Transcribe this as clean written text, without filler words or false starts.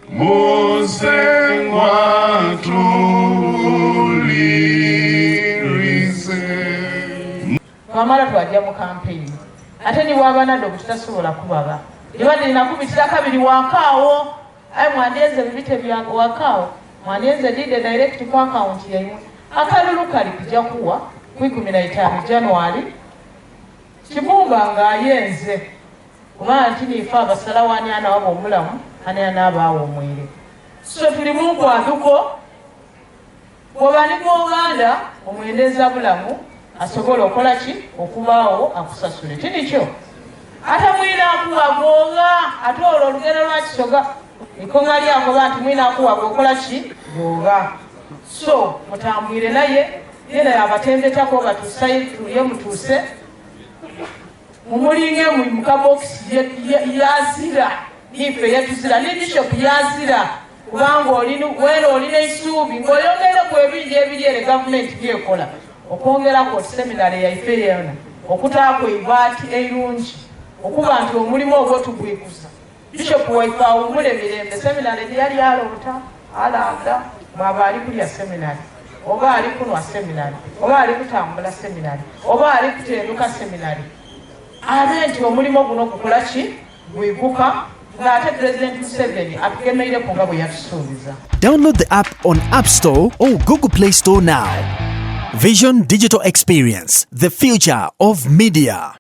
Musengwa tulirise. Kamala twajja mu campaign. Ate ni wabanado kutasobola kubaba. Ibadde nakubitira kabiri wakaawo. Ai mwandieze bibite bya wakaawo. Mwandieze dide direct kwa account yaimwe. Akalulu kali kujja kuwa ku 15 January. Kibumba nga yenze. Kuba ntini fa basalawani ana wabo omulamu ani anabaawo omwire. So tuli mu kwaduko. Bw'obani bw'Uganda omwendeza bulamu asobola okola ki okubaawo akusasule tinikyo ate mwina akuwagonga ate olwo olugero lwakisoga ikonga lyako bantu mwina akuwaga okola ki gonga so mutambwire naye yena yabatembetako batusayi tuye mutuse mumulinge mu kabokisi yazira ife yatuzira ne bishop yazira kubanga olina isuubi ng'oyongere ku ebingi ebiri gavumenti byekola okwongera ku seminari yaife yona okutaako ibaati eirungi okuba nti omulimu ogwo tugwikusa bishop waife awummule mirembe seminari yali alota alanda mwaba ali kulya seminari oba ali kunwa seminari oba ali kutambula seminari oba ali kutenduka seminari abe nti omulimu guno gukola ki gwiguka ng'ate President Museveni atugemeire ku nga bwe yatusuubiza. Download the app on App Store or Google Play Store now. Vision Digital Experience, the future of media.